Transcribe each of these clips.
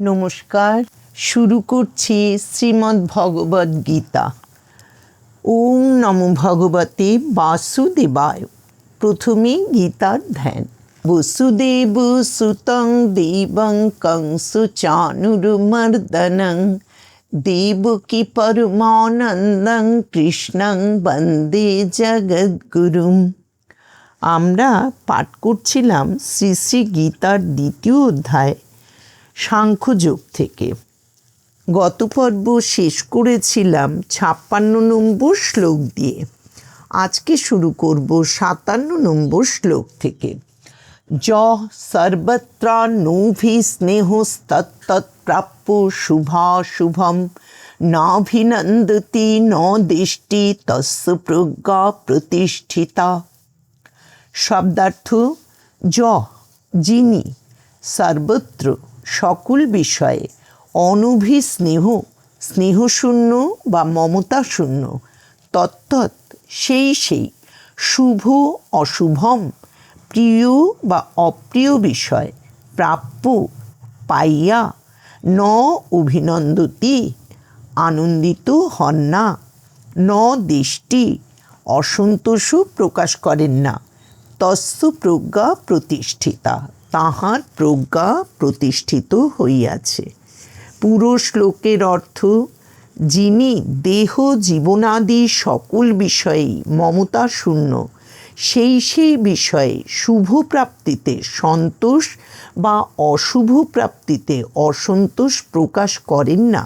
নমস্কার। শুরু করছি শ্রীমদ্ ভগবদ গীতা। ওম নমো ভগবতে বাসুদেবায়। প্রথমে গীতার ধ্যান। বসুদেব সুতং দেবং কংসচানুরমর্দনং দেবকী পরমানন্দং কৃষ্ণং বন্দে জগদ্গুরুম। আমরা পাঠ করছিলাম শ্রী শ্রী গীতার দ্বিতীয় অধ্যায় সাংখ্যযোগ থেকে। গত পর্ব শেষ করেছিলাম 56 নম্বর শ্লোক দিয়ে। আজকে শুরু করব 57 নম্বর শ্লোক থেকে। য সর্বত্রানোভি স্নেহস্তত্তৎ প্রাপ্য শুভাশুভম নাভিনন্দতি ন দিষ্টি তস্য প্রজ্ঞা প্রতিষ্ঠিতা। শব্দার্থ: য যিনি, সর্বত্র সকল বিষয়ে, অনভিস্নেহ স্নেহশূন্য বা মমতাশূন্য, তত্তৎ সেই, শুভ অশুভম প্রিয় বা অপ্রিয় বিষয়, প্রাপ্য পাইয়া, ন অভিনন্দতি আনন্দিত হন না, ন দিষ্টি অসন্তোষ প্রকাশ করেন না, তস্য প্রজ্ঞা প্রতিষ্ঠিতা তাহার প্রজ্ঞা প্রতিষ্ঠিত হইয়াছে। পুরো শ্লোকের অর্থ: যিনি দেহ জীবনাদি সকল বিষয়েই মমতা শূন্য, সেই বিষয়ে শুভ প্রাপ্তিতে সন্তোষ বা অশুভ প্রাপ্তিতে অসন্তোষ প্রকাশ করেন না,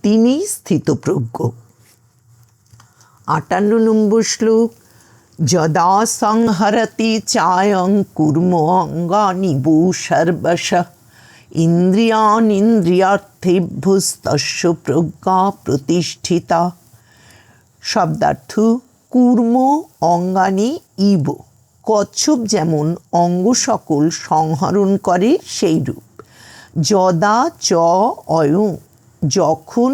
তিনি স্থিতপ্রজ্ঞ। 58 নম্বর শ্লোক। যদা সংহরতি চায়ং কুর্ম অঙ্গানি ভূ সর্বশঃ ইন্দ্রিয়াণীন্দ্রিয়ার্থেভ্যস্তস্য প্রজ্ঞা প্রতিষ্ঠিতা। শব্দার্থ: কুর্ম অঙ্গানি ইব, কচ্ছপ যেমন অঙ্গ সকল সংহরণ করে সেই রূপ। যদা চ অয়ং, যখন,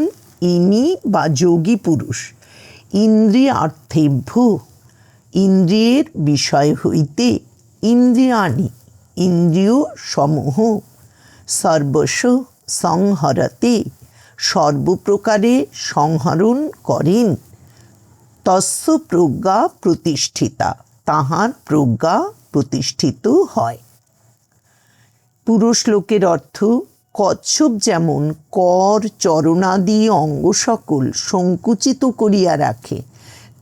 ইনি বা যোগী পুরুষ, ইন্দ্রিয়ার্থেভ্য ইন্দ্রিয়ের বিষয় হইতে, ইন্দ্রিয়াণি ইন্দ্রিয় সমূহ, সর্বস্ব সংহরতে সর্বপ্রকারে সংহরণ করেন, তস্য প্রজ্ঞা প্রতিষ্ঠিতা তাহার প্রজ্ঞা প্রতিষ্ঠিত হয়। পুরো শ্লোকের অর্থ: কচ্ছপ যেমন কর চরণাদি অঙ্গ সকল সংকুচিত করিয়া রাখে,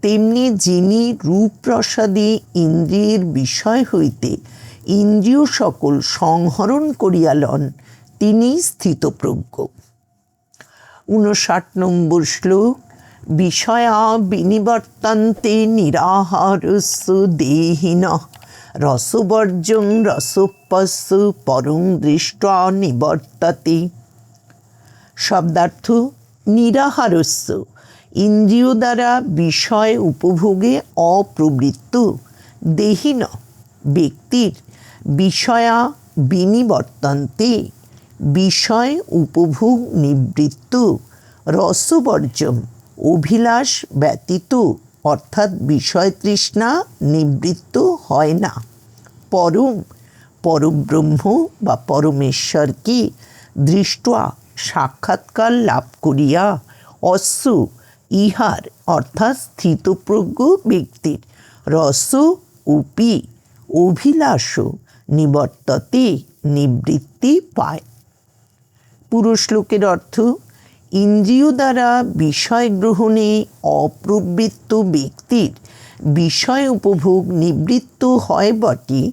তেমনি যিনি রূপরসাদি ইন্দ্রিয়ের বিষয় হইতে ইন্দ্রিয় সকল সংহরণ করিয়া লন, তিনি স্থিতপ্রজ্ঞ। 59 নম্বর শ্লোক। বিষয়া বিনিবর্তন্তে নিরাহারস্য দেহিনঃ রসবর্জ্যং রসোপস্য পরং দৃष्ट्वा নিবর্ততে। শব্দার্থ: নিরাহারস্য ইন্দ্রিয় দ্বারা বিষয় উপভোগে অপ্রবৃত্ত দেহিন ব্যক্তির, বিষয়া বিনিবর্তন্তে বিষয় উপভোগ নিবৃত্ত, রসবর্জ্যম অভিলাষ ব্যতীত অর্থাৎ বিষয় তৃষ্ণা নিবৃত্ত হয় না, পরম পরব্রহ্ম বা পরমেশ্বরকে দৃष्ट्वा সাক্ষাৎকার লাভ করিয়া, অস্য ইহার অর্থাৎ স্থিতপ্রজ্ঞ ব্যক্তির, রস উপি অভিলাষ নিবর্ততে নিবৃত্তি পায়। পুরো শ্লোকের অর্থ: ইন্দ্রিয় দ্বারা বিষয় গ্রহণে অপ্রবৃত্ত ব্যক্তির বিষয় উপভোগ নিবৃত্ত হয় বটে,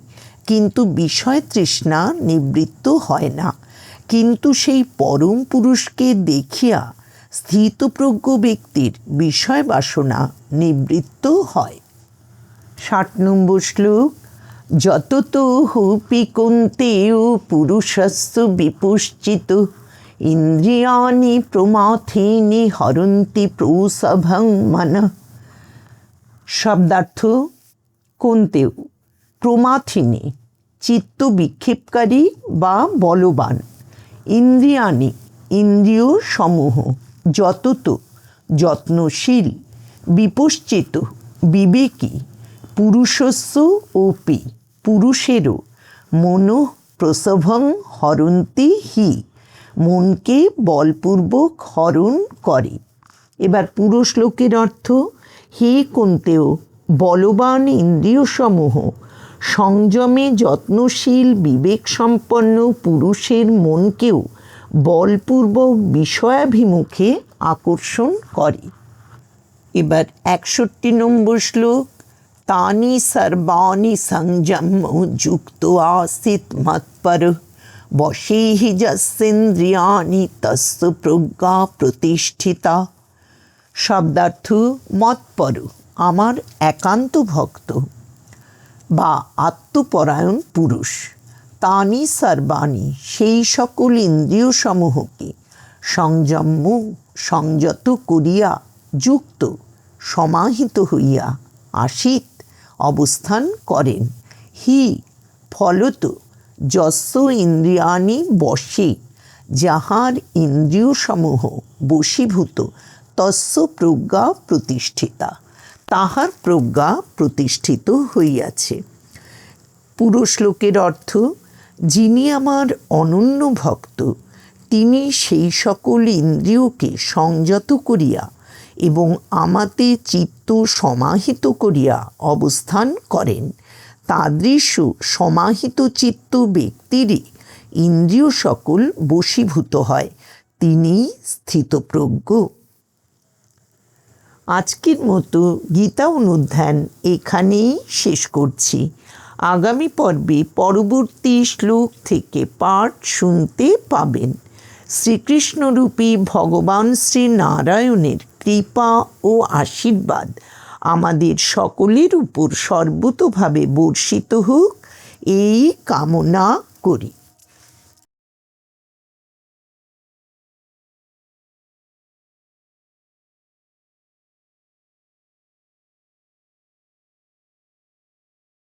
কিন্তু বিষয় তৃষ্ণা নিবৃত্ত হয় না, কিন্তু সেই পরম পুরুষকে দেখিয়া স্থিতপ্রজ্ঞ ব্যক্তির বিষয় বাসনা নিবৃত্ত হয়। 60 নম্বর শ্লোক। যততো হুপি কুন্তেয় পুরুষস্য বিপুশ্চিত ইন্দ্রিয়াণি প্রমাথিনি হরন্তি প্রসভং মনঃ। শব্দার্থ: কুন্তেয় প্রমাথিনী চিত্ত বিক্ষেপকারী বা বলবান, ইন্দ্রিয়াণি ইন্দ্রিয় সমূহ, যততো যত্নশীল, বিপশ্চিত বিবেকী, পুরুষস্য অপি পুরুষেরও, মনঃ প্রসভং হরন্তি হি মনকে বলপূর্বক হরণ করে। এবার পুরো শ্লোকের অর্থ: হে কুন্তেয়, বলবান ইন্দ্রিয়সমূহ সংযমে যত্নশীল বিবেকসম্পন্ন পুরুষের মনকেও বলপূর্বক বিষয়াভিমুখে আকর্ষণ করে। এবার 61 নম্বর শ্লোক: তানি সর্বাণি সংযম্য যুক্ত আসিত মৎপর বশে হি যস্যেন্দ্রিয়াণি তস্য প্রজ্ঞা প্রতিষ্ঠিতা। শব্দার্থ: মৎপর, আমার একান্ত ভক্ত বা আত্মপরায়ণ পুরুষ। তানি সর্বাণি, সেই সকল ইন্দ্রিয়সমূহকে সংযম্য, সংযত করিয়া, যুক্ত, সমাহিত হইয়া, আসিত, অবস্থান করেন, হি, ফলত, যস্য ইন্দ্রিয়াণি বশে, যাহার ইন্দ্রিয়সমূহ বশীভূত, তস্য প্রজ্ঞা প্রতিষ্ঠিতা, তাহার প্রজ্ঞা প্রতিষ্ঠিত হইয়াছে। পুরো শ্লোকের অর্থ: যিনি আমার অনন্য ভক্ত, তিনি সেই সকল ইন্দ্রিয়কে সংযত করিয়া এবং আমাতে চিত্ত সমাহিত করিয়া অবস্থান করেন। তাদৃশ সমাহিত চিত্ত ব্যক্তিরই ইন্দ্রিয় সকল বশীভূত হয়, তিনিই স্থিতপ্রজ্ঞ। আজকের মতো গীতা অনুধ্যান এখানেই শেষ করছি। আগামী পর্বে পরবর্তী শ্লোক থেকে পাঠ শুনতে পাবেন। শ্রীকৃষ্ণরূপী ভগবান শ্রীনারায়ণের কৃপা ও আশীর্বাদ আমাদের সকলের উপর সর্বতোভাবে বর্ষিত হোক, এই কামনা করি।